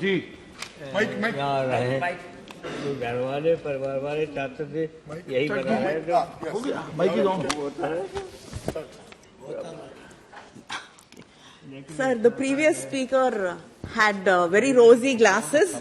जी mic यहाँ रहे जो घर वाले परिवार वाले चाहते थे यही बना रहे थे। Mike is on. Sir, the previous speaker had very rosy glasses,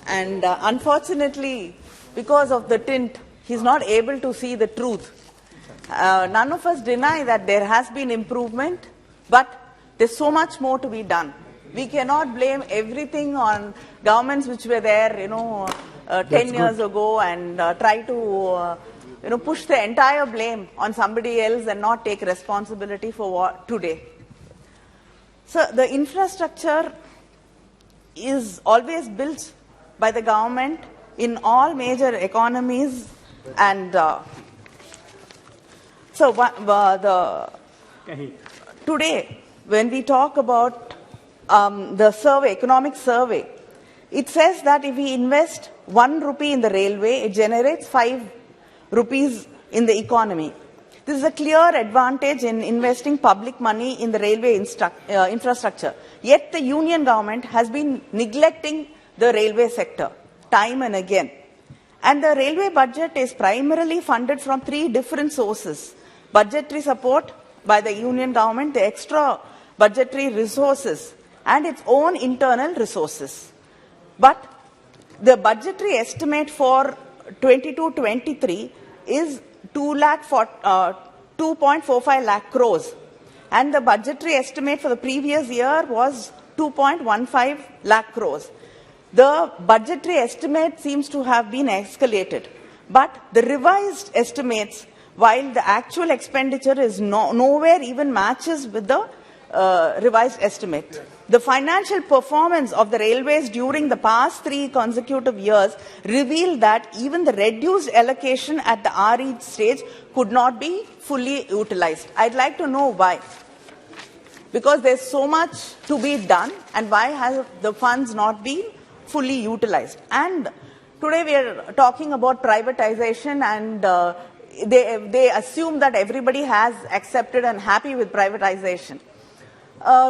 and unfortunately, because of the tint, he's not able to see the truth. None of us deny that there has been improvement, but there's so much more to be done. We cannot blame everything on governments which were there, 10 years ago, and try to, push the entire blame on somebody else and not take responsibility for what today. So the infrastructure is always built by the government in all major economies, and today when we talk about the economic survey, it says that if we invest 1 rupee in the railway, it generates 5 rupees in the economy. This is a clear advantage in investing public money in the railway infrastructure. Yet the union government has been neglecting the railway sector time and again. And the railway budget is primarily funded from 3 different sources: budgetary support by the union government, the extra budgetary resources, and its own internal resources. But the budgetary estimate for 22-23 is 2.45 lakh crores, and the budgetary estimate for the previous year was 2.15 lakh crores. The budgetary estimate seems to have been escalated, but the revised estimates, while the actual expenditure is nowhere even matches with the revised estimate. The financial performance of the railways during the past 3 consecutive years revealed that even the reduced allocation at the RE stage could not be fully utilized. I'd like to know why. Because there's so much to be done, and why have the funds not been fully utilized? And today we are talking about privatization, and they assume that everybody has accepted and happy with privatization.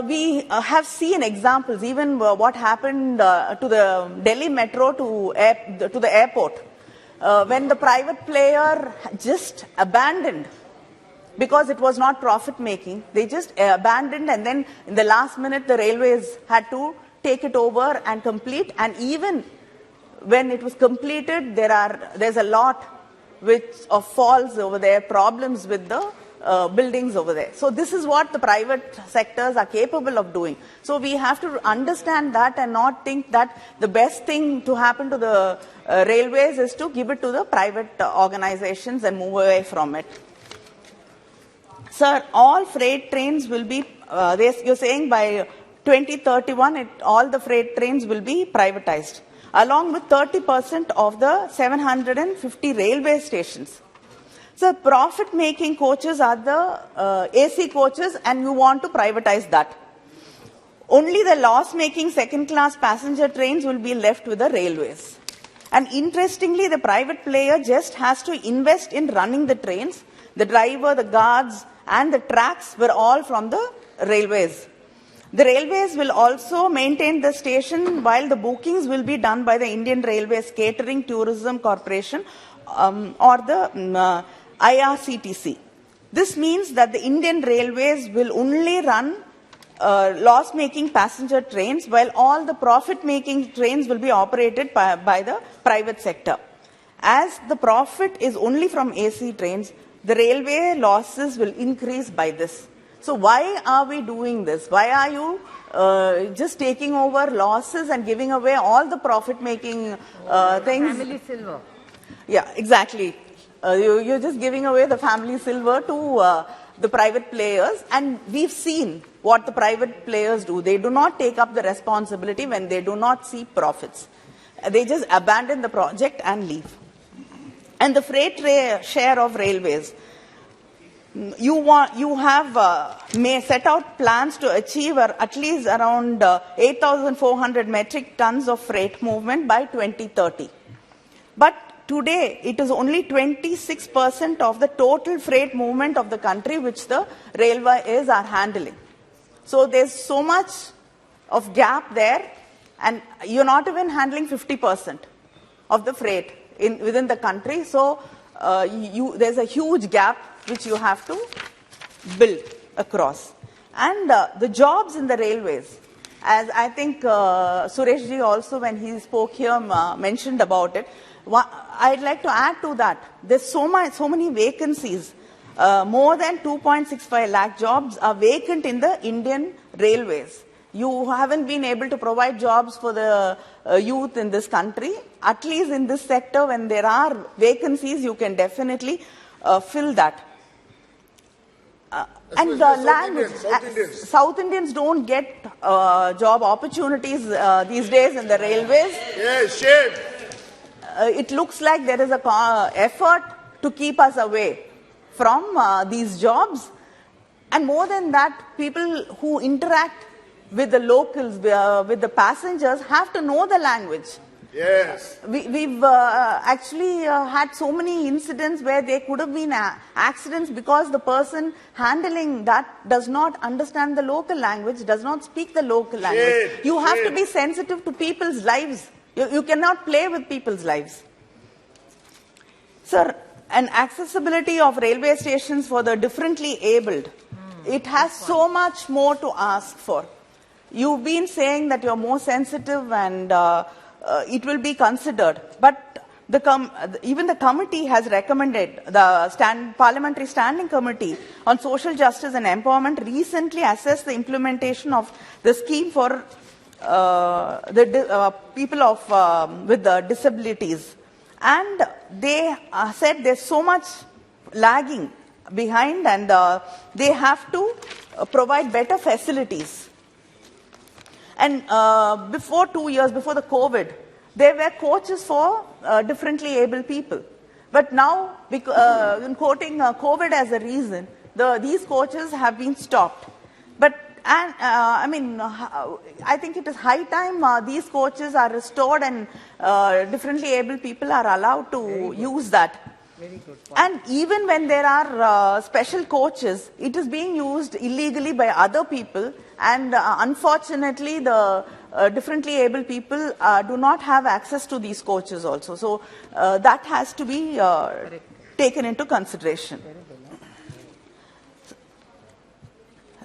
We have seen examples, even what happened to the Delhi Metro to the airport, when the private player just abandoned because it was not profit making. They just abandoned, and then in the last minute the railways had to take it over and complete. And even when it was completed, there's a lot of falls over there, problems with the buildings over there. So this is what the private sectors are capable of doing. So we have to understand that and not think that the best thing to happen to the railways is to give it to the private organizations and move away from it. Sir, all freight trains will be, you're saying by 2031, all the freight trains will be privatized, along with 30% of the 750 railway stations. So profit-making coaches are the AC coaches, and you want to privatize that. Only the loss-making second-class passenger trains will be left with the railways. And interestingly, the private player just has to invest in running the trains. The driver, the guards, and the tracks were all from the railways. The railways will also maintain the station, while the bookings will be done by the Indian Railways Catering Tourism Corporation or the IRCTC. This means that the Indian Railways will only run loss-making passenger trains, while all the profit-making trains will be operated by the private sector. As the profit is only from AC trains, the railway losses will increase by this. So why are we doing this? Why are you just taking over losses and giving away all the profit-making things? Family silver. Yeah, exactly. You're just giving away the family silver to the private players, and we've seen what the private players do. They do not take up the responsibility when they do not see profits. They just abandon the project and leave. And the freight share of railways, you have set out plans to achieve at least around 8,400 metric tons of freight movement by 2030. But today, it is only 26% of the total freight movement of the country which the railways are handling. So there's so much of gap there, And you're not even handling 50% of the freight within the country. So there's a huge gap which you have to build across. And the jobs in the railways, as I think Suresh ji also when he spoke here mentioned about it, I'd like to add to that. There's so many vacancies. More than 2.65 lakh jobs are vacant in the Indian railways. You haven't been able to provide jobs for the youth in this country. At least in this sector, when there are vacancies, you can definitely fill that. And the language, South Indians don't get job opportunities these days in the railways. Yes, shame. It looks like there is a effort to keep us away from these jobs. And more than that, people who interact with the locals, with the passengers, have to know the language. Yes. We've actually had so many incidents where there could have been accidents because the person handling that does not understand the local language, does not speak the local language. You have to be sensitive to people's lives. You cannot play with people's lives. Sir, and accessibility of railway stations for the differently abled, it has so much more to ask for. You've been saying that you're more sensitive and it will be considered. But even the committee has recommended, the Parliamentary Standing Committee on Social Justice and Empowerment recently assessed the implementation of the scheme for the people with the disabilities. And they said there's so much lagging behind and they have to provide better facilities. And before 2 years, before the COVID, there were coaches for differently able people. But now, in quoting COVID as a reason, these coaches have been stopped. But I mean, I think it is high time these coaches are restored and differently able people are allowed to use that. Very good point. And even when there are special coaches, it is being used illegally by other people. And unfortunately, the differently able people do not have access to these coaches also. So that has to be taken into consideration.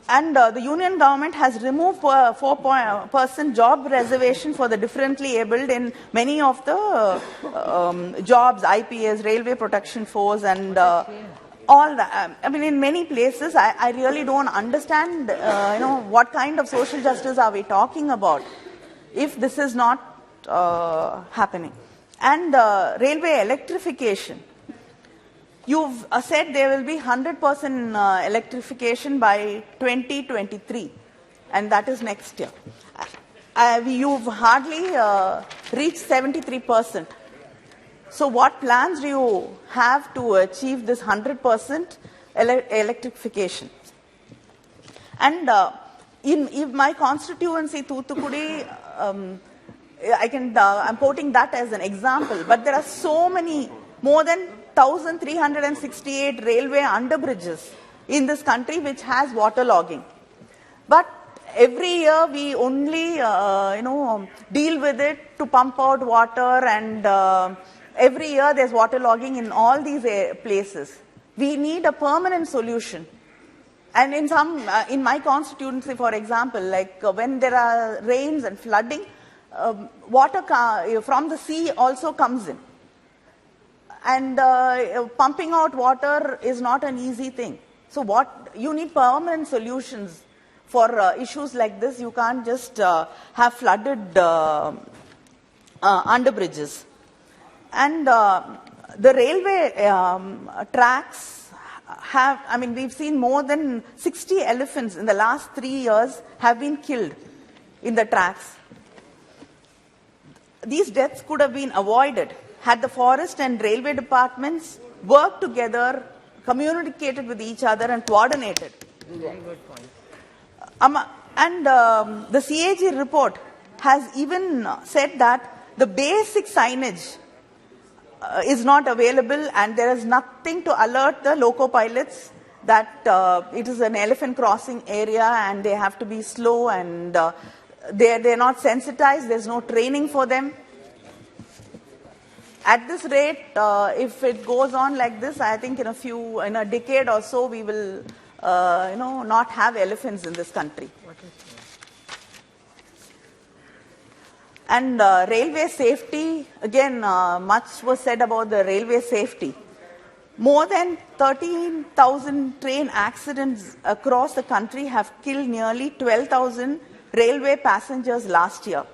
And the union government has removed 4% job reservation for the differently abled in many of the jobs, IPS, Railway Protection Force, and all that. I mean, in many places, I really don't understand, what kind of social justice are we talking about if this is not happening. And railway electrification. You've said there will be 100% electrification by 2023, and that is next year. You've hardly reached 73%. So what plans do you have to achieve this 100% electrification? And in my constituency, Thoothukudi, I'm quoting that as an example, but there are so many, more than 1,368 railway underbridges in this country which has waterlogging. But every year we only, deal with it to pump out water, and every year there's waterlogging in all these places. We need a permanent solution. And in my constituency, for example, like when there are rains and flooding, water from the sea also comes in. And pumping out water is not an easy thing. So you need permanent solutions for issues like this. You can't just have flooded underbridges. And the railway tracks we've seen more than 60 elephants in the last 3 years have been killed in the tracks. These deaths could have been avoided had the forest and railway departments worked together, communicated with each other, and coordinated. Very good point. And the CAG report has even said that the basic signage is not available, and there is nothing to alert the loco pilots that it is an elephant crossing area and they have to be slow, and they're not sensitized, there's no training for them. At this rate, if it goes on like this, I think in a decade or so, we will, not have elephants in this country. And railway safety, again, much was said about the railway safety. More than 13,000 train accidents across the country have killed nearly 12,000 railway passengers last year.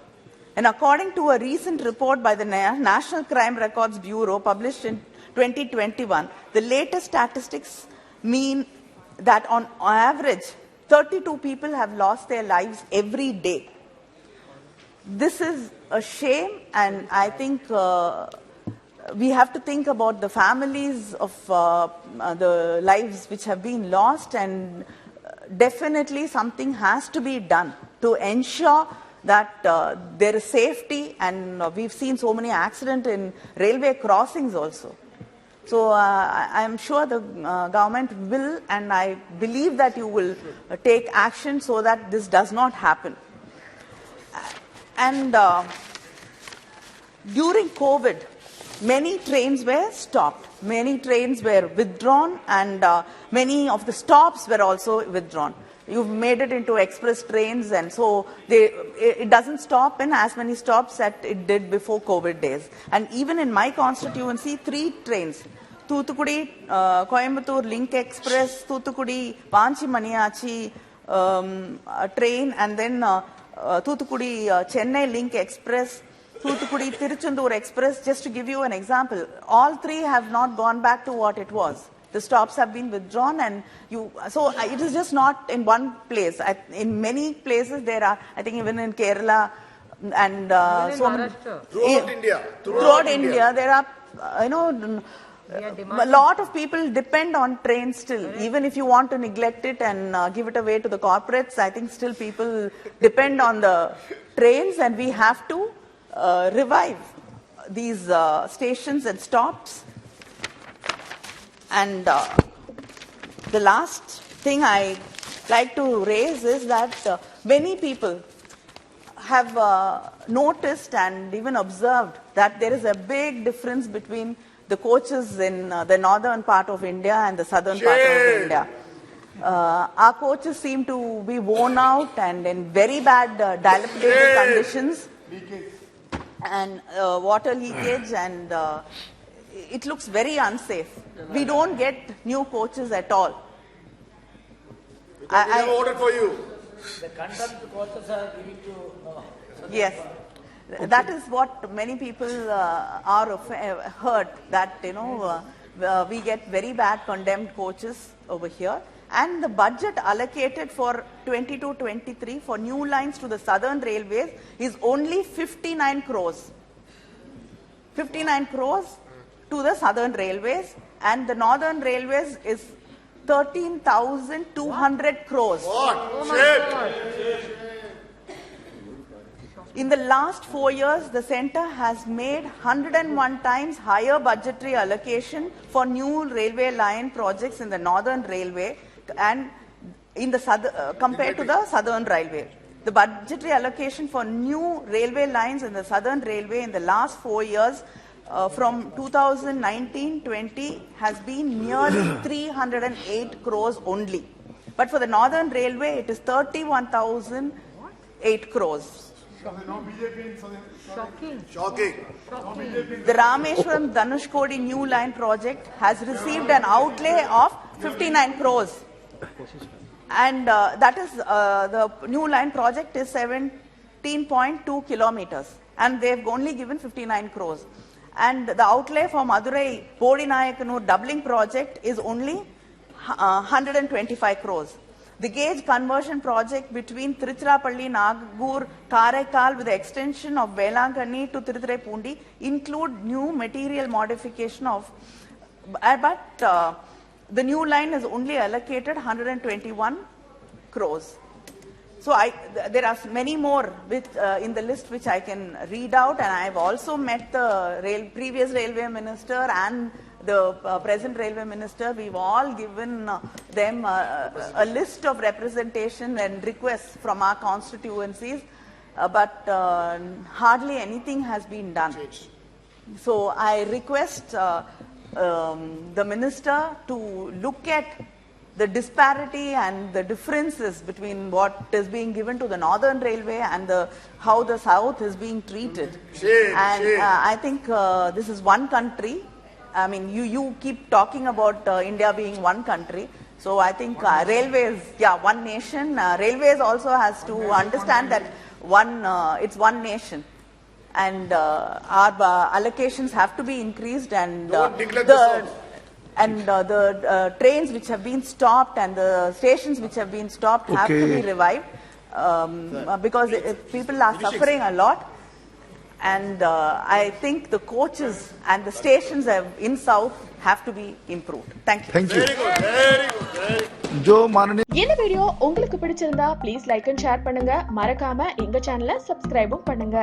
And according to a recent report by the National Crime Records Bureau published in 2021, the latest statistics mean that on average, 32 people have lost their lives every day. This is a shame, and I think we have to think about the families of the lives which have been lost, and definitely something has to be done to ensure that there is safety, and we've seen so many accidents in railway crossings also. So I'm sure the government will, and I believe that you will take action so that this does not happen. And during COVID, many trains were stopped, many trains were withdrawn, and many of the stops were also withdrawn. You've made it into express trains, and so it doesn't stop in as many stops that it did before COVID days. And even in my constituency, 3 trains, Thuthukudi, Coimbatore Link Express, Thuthukudi, Panchi Maniachi train, and then Thuthukudi Chennai Link Express, Thuthukudi Tiruchendur Express, just to give you an example. All 3 have not gone back to what it was. The stops have been withdrawn, and so it is just not in one place. In many places there are, I think even in Kerala and Throughout India. Throughout India, there are, a lot of people depend on trains still. Even if you want to neglect it and give it away to the corporates, I think still people depend on the trains, and we have to revive these stations and stops. And the last thing I like to raise is that many people have noticed and even observed that there is a big difference between the coaches in the northern part of India and the southern part of India. Our coaches seem to be worn out and in very bad dilapidated conditions, and water leakage, and it looks very unsafe. We don't get new coaches at all. We have ordered for you. The contempt coaches are giving to... Yes. That is what many people are heard, that, we get very bad condemned coaches over here. And the budget allocated for 22-23 for new lines to the Southern Railways is only 59 crores. 59 crores to the Southern Railways, and the Northern Railways is 13,200 crores. What? Shame. In the last 4 years, the centre has made 101 times higher budgetary allocation for new railway line projects in the Northern Railway and in the compared to the Southern Railway. The budgetary allocation for new railway lines in the Southern Railway in the last 4 years from 2019-20 has been nearly 308 crores only. But for the Northern Railway, it is 31,008 crores. Shocking. The Rameshwaram Dhanushkodi new line project has received an outlay of 59 crores. And that is, the new line project is 17.2 kilometers. And they've only given 59 crores. And the outlay for Madurai Bodinayakanur doubling project is only 125 crores. The gauge conversion project between Tiruchirappalli, Nagpur, Karaikal with the extension of Velankanni to Tiruthirai include new material modification of, but the new line is only allocated 121 crores. So there are many more in the list which I can read out, and I have also met the previous railway minister and the present railway minister. We've all given them a list of representation and requests from our constituencies. but hardly anything has been done. So I request the minister to look at the disparity and the differences between what is being given to the Northern Railway and how the South is being treated. I think this is one country. I mean, you keep talking about India being one country. So I think railways, one nation. Railways also has to understand that it's one nation. And our allocations have to be increased, and the trains which have been stopped and the stations which have been stopped have to be revived, because people are suffering a lot. And I think the coaches and the stations in South have to be improved. Thank you. Thank you. Very good, very good, very good. Jo Manani. இந்த video உங்களுக்கு பிடிச்சிருந்தா please like and share பண்ணுங்க. மறக்காம எங்க சேனலை சப்ஸ்கிரைபும் பண்ணுங்க.